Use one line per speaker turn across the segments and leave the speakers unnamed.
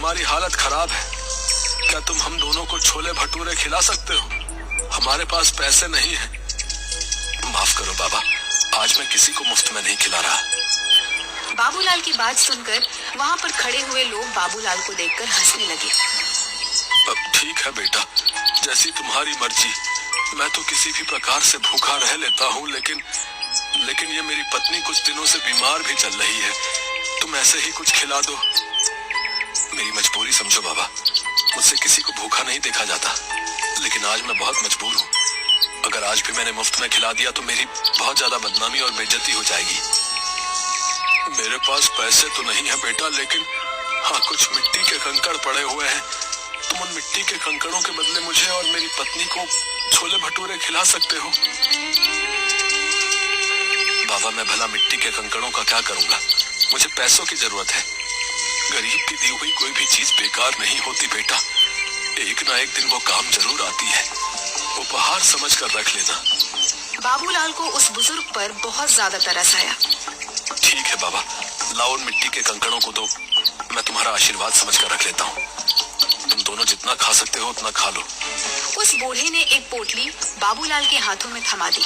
हमारी हालत खराब है। क्या तुम हम दोनों को छोले भटूरे खिला सकते हो? हमारे पास पैसे नहीं है। माफ करो बाबा, आज मैं किसी को मुफ्त में नहीं खिला रहा।
बाबूलाल की बात सुनकर वहाँ पर खड़े हुए लोग बाबूलाल को देखकर हंसने लगे।
ठीक है बेटा, जैसी तुम्हारी मर्जी। मैं तो किसी भी प्रकार से भूखा रह लेता हूँ, लेकिन ये मेरी पत्नी कुछ दिनों से बीमार भी चल रही है। तुम ऐसे ही कुछ खिला दो। मेरी मजबूरी समझो बाबा, मुझसे किसी को भूखा नहीं देखा जाता, लेकिन आज मैं बहुत मजबूर हूँ। अगर आज भी मैंने मुफ्त में खिला दिया तो मेरी बहुत ज्यादा बदनामी और बेइज्जती हो जाएगी। मेरे पास पैसे तो नहीं है बेटा, लेकिन हाँ, कुछ मिट्टी के कंकड़ पड़े हुए हैं। तुम उन मिट्टी के कंकड़ों के बदले मुझे और मेरी पत्नी को छोले भटूरे खिला सकते हो। बाबा, मैं भला मिट्टी के कंकड़ों का क्या करूंगा? मुझे पैसों की जरूरत है। गरीब की दी हुई कोई भी चीज बेकार नहीं होती बेटा। एक ना एक दिन वो काम जरूर आती है। उपहार समझ कर रख लेना।
बाबूलाल को उस बुजुर्ग पर बहुत ज्यादा तरस आया।
ठीक है बाबा, लाओ उन मिट्टी के कंकड़ों को दो। मैं तुम्हारा आशीर्वाद समझ कर रख लेता हूँ। तुम दोनों जितना खा सकते हो उतना खा लो।
उस बूढ़े ने एक पोटली बाबूलाल के हाथों में थमा दी।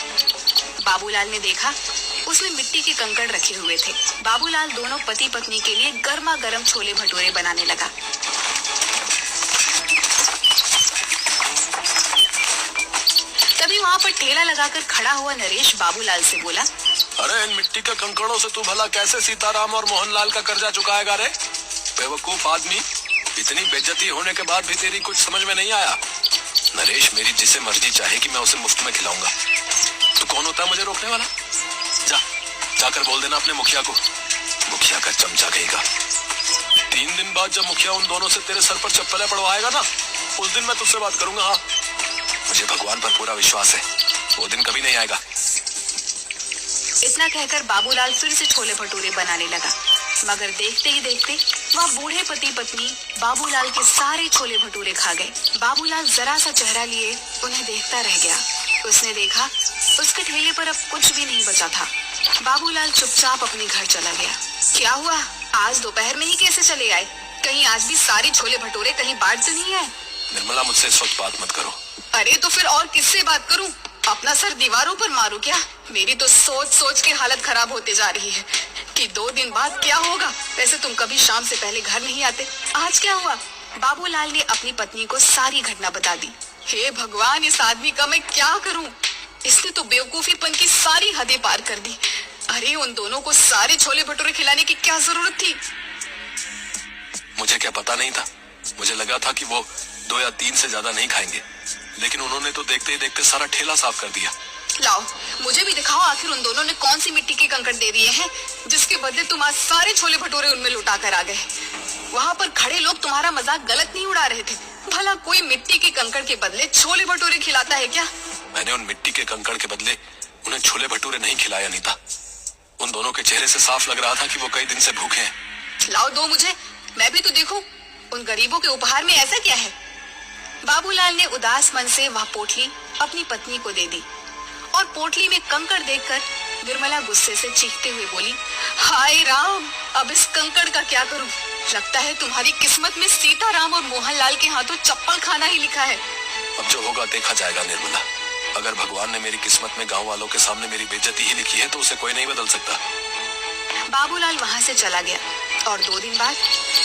बाबूलाल ने देखा उसमें मिट्टी के कंकड़ रखे हुए थे। बाबूलाल दोनों पति पत्नी के लिए गर्मा गर्म छोले भटूरे बनाने लगा। तभी वहाँ पर ठेला लगाकर खड़ा हुआ नरेश बाबूलाल से बोला,
अरे इन मिट्टी के कंकड़ों से तू भला कैसे सीताराम और मोहनलाल का कर्जा चुकाएगा रे? बेवकूफ आदमी, इतनी बेइज्जती होने के बाद भी तेरी कुछ समझ में नहीं आया? नरेश, मेरी जिसे मर्जी चाहे कि मैं उसे मुफ्त में खिलाऊंगा। तू कौन होता है मुझे रोकने वाला? जाकर बोल देना अपने मुखिया को। मुखिया का चमचा कहेगा। 3 दिन बाद जब मुखिया उन दोनों से तेरे सर पर चप्पलें पड़वाएगा ना, उस दिन मैं तुझसे बात करूंगा। हाँ, मुझे भगवान पर पूरा विश्वास है, वो दिन कभी नहीं आएगा।
इतना कहकर बाबूलाल फिर से छोले भटूरे बनाने लगा, मगर देखते ही देखते वह बूढ़े पति पत्नी बाबूलाल के सारे छोले भटूरे खा गए। बाबूलाल जरा सा चेहरा लिए उन्हें देखता रह गया। उसने देखा उसके ठेले पर अब कुछ भी नहीं बचा था। बाबूलाल चुपचाप अपने घर चला गया। क्या हुआ, आज दोपहर में ही कैसे चले आए? कहीं आज भी सारे छोले भटूरे कहीं बांट तो नहीं आए?
निर्मला, मुझसे इस वक्त बात मत करो।
अरे तो फिर और किससे बात करूं? अपना सर दीवारों पर मारूं क्या? मेरी तो सोच सोच के हालत खराब होते जा रही है कि 2 दिन बाद क्या होगा। वैसे तुम कभी शाम से पहले घर नहीं आते, आज क्या हुआ? बाबूलाल ने अपनी पत्नी को सारी घटना बता दी। हे भगवान, इस आदमी का मैं क्या करूं? इसने तो बेवकूफीपन की सारी हदें पार कर दी। अरे उन दोनों को सारे छोले भटूरे खिलाने की क्या जरूरत थी?
मुझे क्या पता नहीं था। मुझे लगा था कि वो 2 या 3 से ज्यादा नहीं खाएंगे, लेकिन उन्होंने तो देखते ही देखते सारा ठेला साफ कर दिया।
लाओ, मुझे भी दिखाओ आखिर उन दोनों ने कौन सी मिट्टी के कंकड़ दे दिए हैं, जिसके बदले तुम आज सारे छोले भटूरे उनमें लुटा कर आ गए। वहाँ पर खड़े लोग तुम्हारा मजाक गलत नहीं उड़ा रहे थे। भला कोई मिट्टी के कंकड़ के बदले छोले भटूरे खिलाता है क्या?
मैंने उन मिट्टी के कंकड़ के बदले उन्हें छोले भटूरे नहीं खिलाया नीता। उन दोनों के चेहरे से साफ लग रहा था कि वो कई दिन से भूखे हैं।
लाओ दो मुझे, मैं भी तो देखूं उन गरीबों के उपहार में ऐसा क्या है। बाबूलाल ने उदास मन से वह पोटली अपनी पत्नी को दे दी और पोटली में कंकड़ देखकर निर्मला गुस्से से चीखते हुए बोली, हाय राम, अब इस कंकड़ का क्या करूं? लगता है तुम्हारी किस्मत में सीताराम और मोहनलाल के हाथों चप्पल खाना ही लिखा है।
अब जो होगा देखा जाएगा निर्मला। अगर भगवान ने मेरी किस्मत में गांव वालों के सामने मेरी बेइज्जती ही लिखी है तो उसे कोई नहीं बदल सकता।
बाबूलाल वहाँ से चला गया और 2 दिन बाद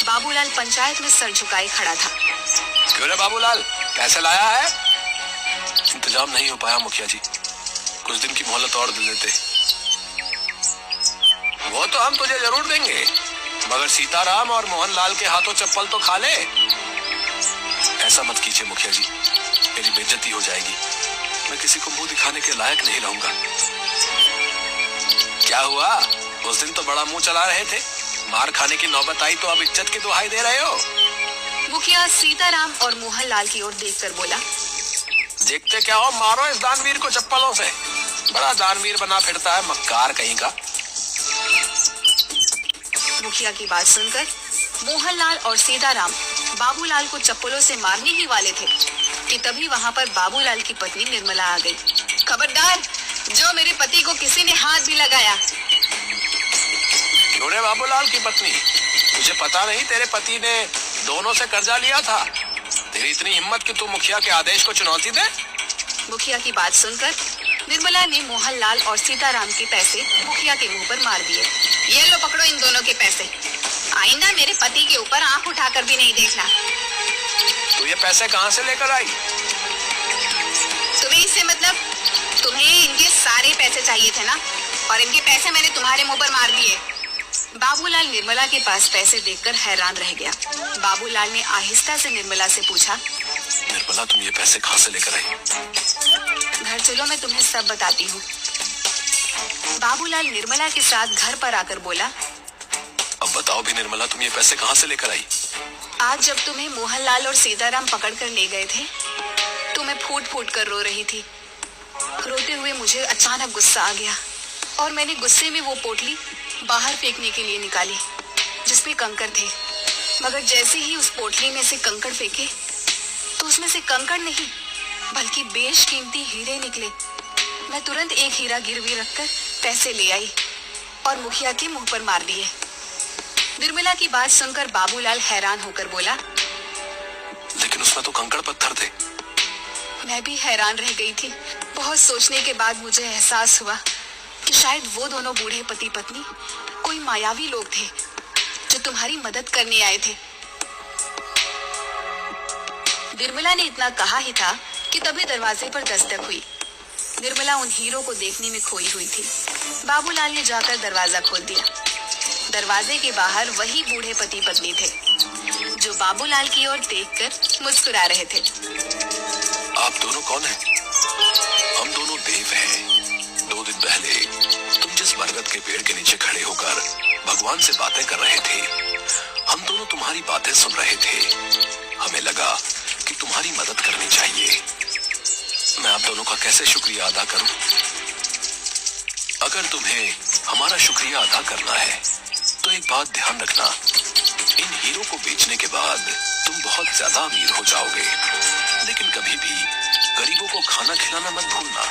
बाबूलाल पंचायत में सर झुकाए खड़ा था।
क्यों रे बाबूलाल, पैसे लाया है? इंतजाम नहीं हो पाया मुखिया जी, कुछ दिन की मोहलत और दे देते। वो तो हम तुझे जरूर देंगे, मगर सीताराम और मोहनलाल के हाथों चप्पल तो खा ले। ऐसा मत कीजिए मुखिया जी, मेरी बेइज्जती हो जाएगी। मैं किसी को मुंह दिखाने के लायक नहीं रहूंगा। क्या हुआ, उस दिन तो बड़ा मुंह चला रहे थे, मार खाने की नौबत आई तो अब इज्जत की दुहाई दे रहे हो?
मुखिया सीताराम और मोहनलाल की ओर देखकर बोला,
देखते क्या हो, मारो इस दानवीर को चप्पलों से। बड़ा दानवीर बना फिरता है, मक्कार कहीं का।
मुखिया की बात सुनकर मोहनलाल और सीताराम बाबूलाल को चप्पलों से मारने ही वाले थे कि तभी वहाँ पर बाबूलाल की पत्नी निर्मला आ गई। खबरदार, जो मेरे पति को किसी ने हाथ भी लगाया।
क्यों रे बाबूलाल की पत्नी, तुझे पता नहीं तेरे पति ने दोनों से कर्जा लिया था। तेरी इतनी हिम्मत कि तू मुखिया के आदेश को चुनौती दे।
मुखिया की बात सुनकर निर्मला ने मोहनलाल और सीताराम के पैसे मुखिया के मुंह पर मार दिए। ये लो पकड़ो इन दोनों के पैसे, आइंदा मेरे पति के ऊपर आंख उठाकर भी नहीं देखना।
तू ये पैसे कहाँ से लेकर आई?
तुम्हें इससे मतलब? तुम्हें इनके सारे पैसे चाहिए थे ना, और इनके पैसे मैंने तुम्हारे मुंह पर मार दिए। बाबूलाल निर्मला के पास पैसे देखकर हैरान रह गया। बाबूलाल ने आहिस्ता से निर्मला से पूछा,
निर्मला तुम ये पैसे कहाँ से लेकर आई?
घर चलो मैं तुम्हें सब बताती हूँ। बाबूलाल निर्मला के साथ घर पर आकर बोला,
अब बताओ भी निर्मला, तुम ये पैसे कहाँ से लेकर आई?
आज जब तुम्हें मोहनलाल और सीताराम पकड़ कर ले गए थे तो मैं फूट फूट कर रो रही थी। रोते हुए मुझे अचानक गुस्सा आ गया और मैंने गुस्से में वो पोटली बाहर फेंकने के लिए निकाली जिसमें कंकड़ थे। मगर जैसे ही उस पोटली में से कंकड़ फेंके तो उसमें से कंकड़ नहीं बल्कि बेशकीमती हीरे निकले। मैं तुरंत एक हीरा गिरवी रखकर पैसे ले आई और मुखिया के मुंह पर मार दिए। निर्मला की बात सुनकर बाबूलाल हैरान होकर बोला,
लेकिन उसमें तो कंकड़ पत्थर थे।
मैं भी हैरान रह गई थी। बहुत सोचने के बाद मुझे एहसास हुआ कि शायद वो दोनों बूढ़े पति पत्नी कोई मायावी लोग थे जो तुम्हारी मदद करने आए थे। निर्मला ने इतना कहा ही था कि तभी दरवाजे पर दस्तक हुई। निर्मला उन हीरों को देखने में खोई हुई थी। बाबूलाल ने जाकर दरवाजा खोल दिया। दरवाजे के बाहर वही बूढ़े पति पत्नी थे जो बाबूलाल की ओर देखकर मुस्कुरा रहे थे।
आप दोनों कौन हैं? हम दोनों देव हैं। 2 दिन पहले तुम जिस बरगद के पेड़ के नीचे खड़े होकर भगवान से बातें कर रहे थे, हम दोनों तुम्हारी बातें सुन रहे थे। हमें लगा कि तुम्हारी मदद करनी चाहिए। मैं आप दोनों का कैसे शुक्रिया अदा करूं? अगर तुम्हें हमारा शुक्रिया अदा करना है तो एक बात ध्यान रखना, इन हीरो को बेचने के बाद तुम बहुत ज्यादा अमीर हो जाओगे, लेकिन कभी भी गरीबों को खाना खिलाना मत भूलना।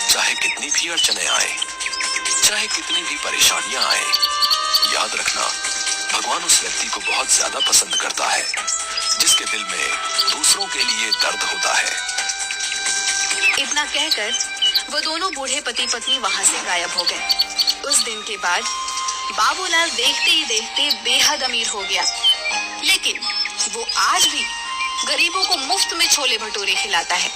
चाहे कितनी भी अड़चने आए, चाहे कितनी भी परेशानियां आए, याद रखना भगवान उस व्यक्ति को बहुत ज्यादा पसंद करता है जिसके दिल में दूसरों के लिए दर्द होता है।
इतना कहकर वो दोनों बूढ़े पति पत्नी वहां से गायब हो गए। उस दिन के बाद बाबूलाल देखते ही देखते बेहद अमीर हो गया, लेकिन वो आज भी गरीबों को मुफ्त में छोले भटूरे खिलाता है।